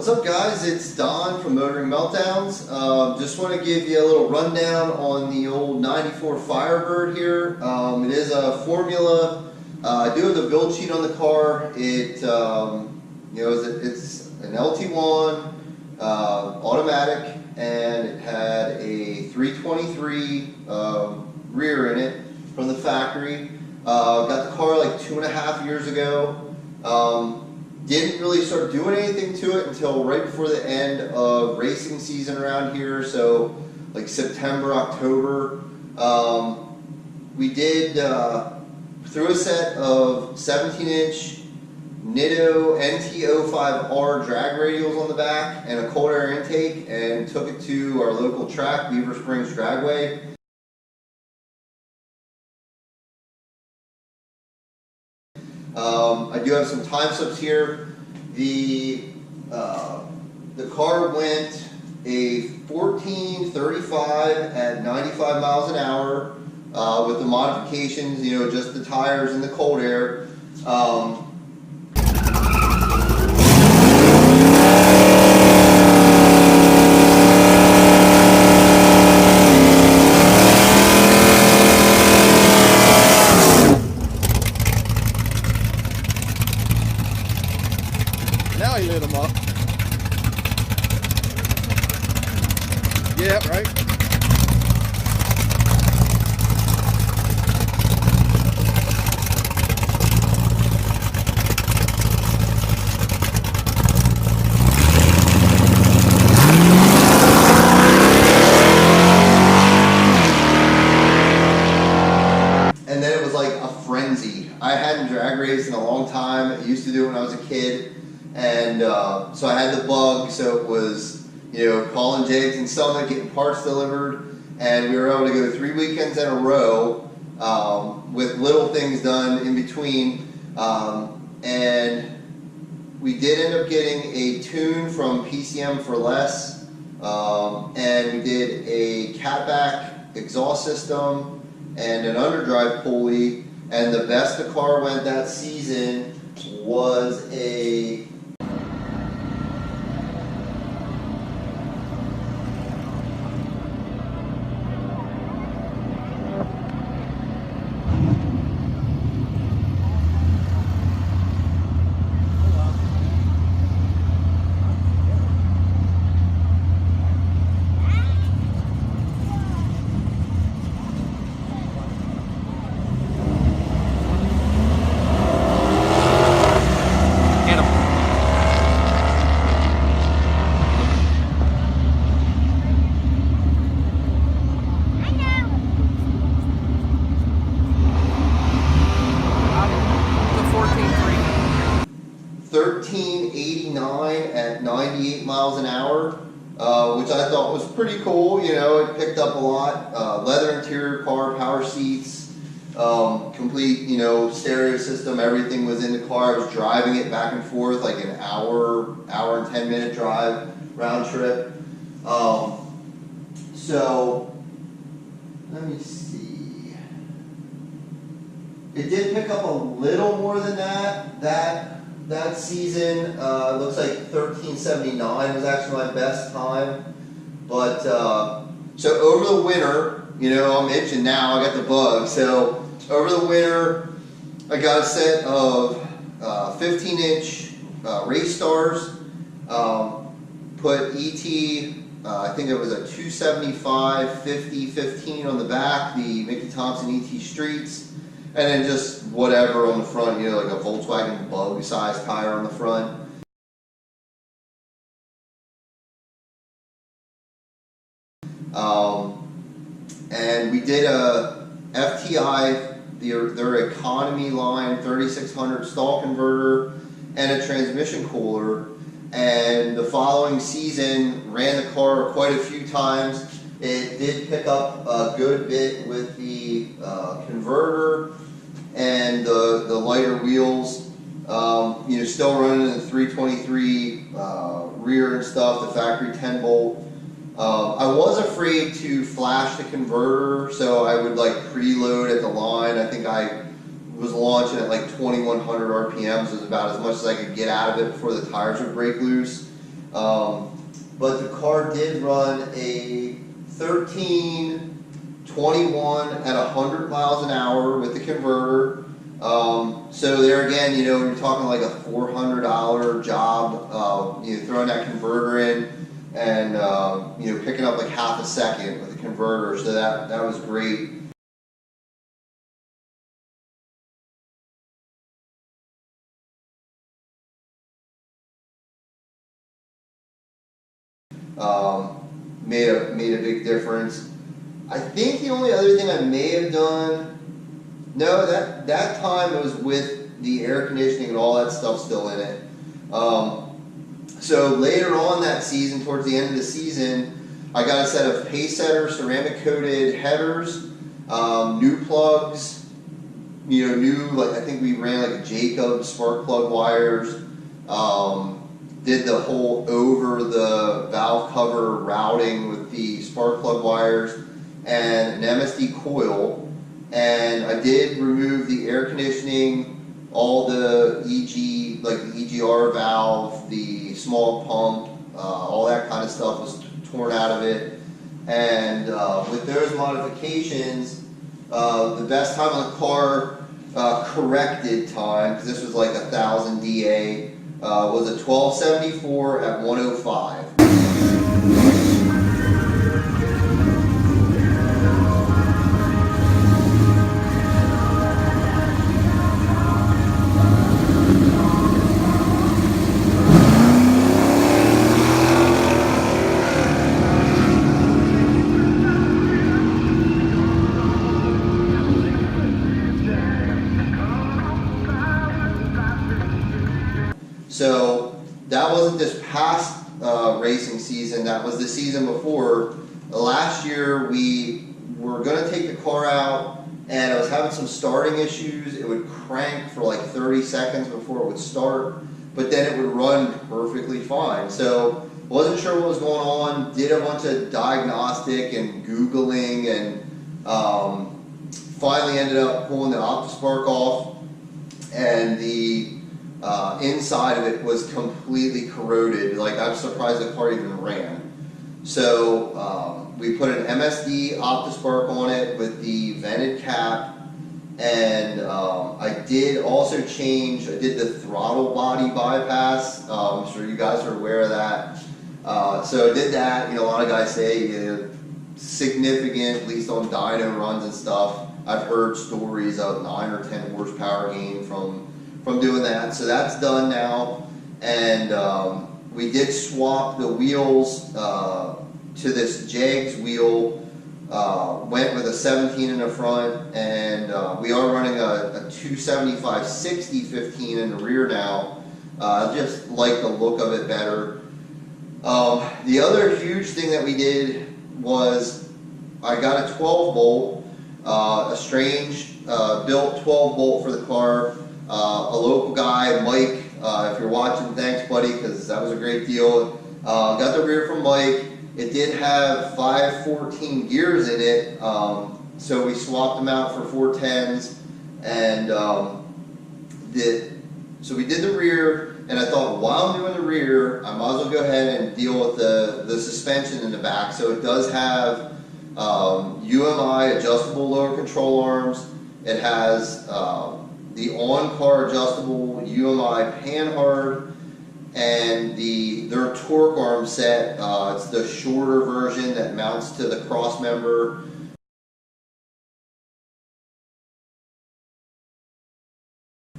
What's up, guys? It's Don from Motoring Meltdowns. Just want to give you a little rundown on the old 94 Firebird here. It is a Formula. I do have the build sheet on the car. It's an LT1 automatic, and it had a 323 rear in it from the factory. Got the car like 2.5 years ago. Didn't really start doing anything to it until right before the end of racing season around here, so like September, October. We did threw a set of 17-inch Nitto NT05R drag radials on the back and a cold air intake, and took it to our local track, Beaver Springs Dragway. I do have some time slips here. The car went a 1435 at 95 miles an hour with the modifications, just the tires and the cold air. Now he lit them up. Yeah, right. And then it was like a frenzy. I hadn't drag raced in a long time. I used to do it when I was a kid. And so I had the bug, so it was, calling jigs and selling it, getting parts delivered, and we were able to go 3 weekends in a row with little things done in between. And we did end up getting a tune from PCM for less, and we did a catback exhaust system and an underdrive pulley, and the best the car went that season was a $1389 at 98 miles an hour, which I thought was pretty cool. It picked up a lot. Leather interior car, power seats, complete, stereo system. Everything was in the car. I was driving it back and forth like an hour and 10-minute drive round trip. So let me see. It did pick up a little more than that. That season, looks like 1379 was actually my best time. But, so over the winter, I'm itching now, I got the bug. So over the winter, I got a set of 15-inch race stars, put ET, I think it was a 275, 50, 15 on the back, the Mickey Thompson ET Streets. And then just whatever on the front, like a Volkswagen Bug size tire on the front. And we did a FTI, their economy line 3600 stall converter and a transmission cooler. And the following season, ran the car quite a few times. It did pick up a good bit with the converter and the lighter wheels. Still running the 323 rear and stuff, the factory 10 bolt. I was afraid to flash the converter, so I would like preload at the line. I think I was launching at like 2100 RPMs, was about as much as I could get out of it before the tires would break loose. But the car did run a 1321 at 100 miles an hour with the converter. So there again, you know, you're talking like a $400 job, you know, throwing that converter in and, you know, picking up like half a second with the converter. So that was great. Made a big difference. I think the only other thing I may have done, no, that time it was with the air conditioning and all that stuff still in it. So later on that season, towards the end of the season, I got a set of pace setter ceramic coated headers, new plugs, you know, new, like I think we ran like a Jacobs spark plug wires. Did the whole over the valve cover routing with the spark plug wires and an MSD coil, and I did remove the air conditioning, all the EG, like the EGR valve, the small pump, all that kind of stuff was torn out of it. And with those modifications, the best time on the car, corrected time, because this was like 1000 DA, was a 1274 at 105. So that wasn't this past racing season, that was the season before. Last year we were going to take the car out and I was having some starting issues. It would crank for like 30 seconds before it would start, but then it would run perfectly fine. So wasn't sure what was going on, did a bunch of diagnostic and Googling, and finally ended up pulling the OptiSpark off, and the inside of it was completely corroded. Like, I'm surprised the car even ran. So we put an MSD OptiSpark on it with the vented cap, and I did also change, I did the throttle body bypass. I'm sure you guys are aware of that. So I did that. You know, a lot of guys say, you know, significant, at least on dyno runs and stuff. I've heard stories of 9 or 10 horsepower gain from doing that. So that's done now, and we did swap the wheels to this Jegs wheel. Went with a 17 in the front, and we are running a 275/60 15 in the rear now. I just like the look of it better. The other huge thing that we did was I got a 12 bolt, a strange built 12 bolt for the car. A local guy, Mike, if you're watching, thanks buddy, because that was a great deal. Got the rear from Mike. It did have 514 gears in it, so we swapped them out for 410s, and so we did the rear, and I thought, while I'm doing the rear, I might as well go ahead and deal with the suspension in the back. So it does have UMI adjustable lower control arms. It has the on-car adjustable UMI panhard, and their torque arm set. It's the shorter version that mounts to the cross member.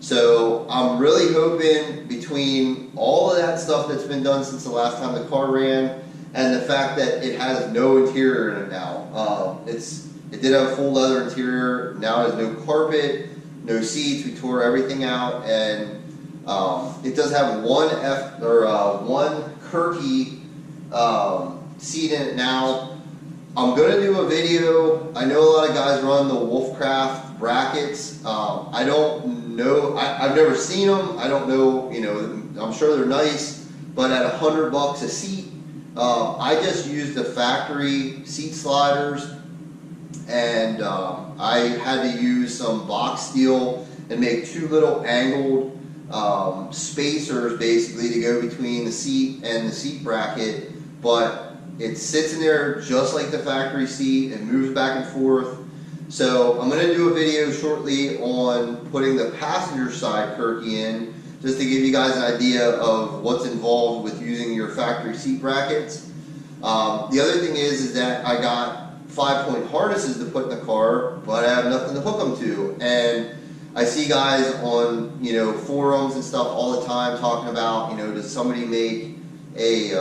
So I'm really hoping, between all of that stuff that's been done since the last time the car ran, and the fact that it has no interior in it now. It did have a full leather interior. Now it has no carpet, no seats. We tore everything out, and it does have one Kirky seat in it now. I'm gonna do a video. I know a lot of guys run the Wolfcraft brackets. I don't know. I've never seen them. I don't know. You know, I'm sure they're nice, but at $100 a seat, I just used the factory seat sliders, and I had to use some box steel and make two little angled spacers basically to go between the seat and the seat bracket, but it sits in there just like the factory seat. It moves back and forth. So I'm going to do a video shortly on putting the passenger side Kirky in, just to give you guys an idea of what's involved with using your factory seat brackets. The other thing is that I got 5-point harnesses to put in the car, but I have nothing to hook them to. And I see guys on, you know, forums and stuff all the time talking about, you know, does somebody make a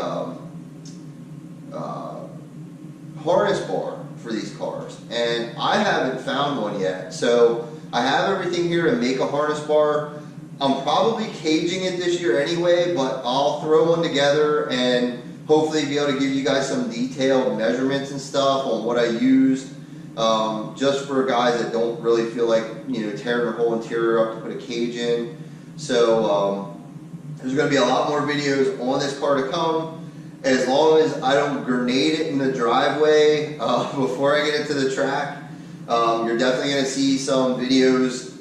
harness bar for these cars? And I haven't found one yet. So I have everything here to make a harness bar. I'm probably caging it this year anyway, but I'll throw one together and hopefully be able to give you guys some detailed measurements and stuff on what I used, just for guys that don't really feel like, you know, tearing their whole interior up to put a cage in. So there's going to be a lot more videos on this car to come, as long as I don't grenade it in the driveway before I get it to the track. You're definitely going to see some videos,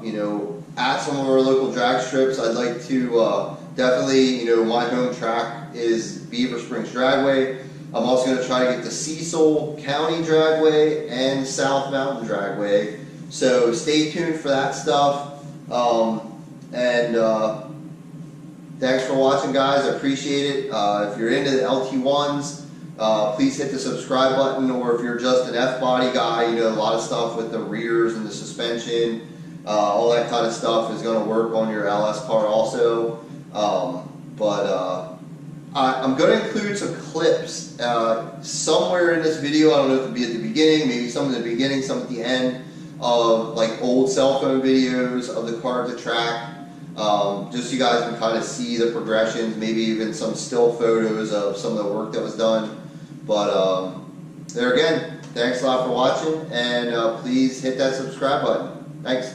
you know, at some of our local drag strips. I'd like to definitely, you know, my home track is Beaver Springs Dragway. I'm also going to try to get the Cecil County Dragway and South Mountain Dragway. So stay tuned for that stuff. Thanks for watching, guys. I appreciate it. If you're into the LT1s, please hit the subscribe button, or if you're just an F-body guy, you know, a lot of stuff with the rears and the suspension, all that kind of stuff is going to work on your LS car also. I'm going to include some clips somewhere in this video. I don't know if it'll be at the beginning, maybe some at the beginning, some at the end, of like old cell phone videos of the car at the track. Just so you guys can kind of see the progressions, maybe even some still photos of some of the work that was done. But there again, thanks a lot for watching, and please hit that subscribe button. Thanks.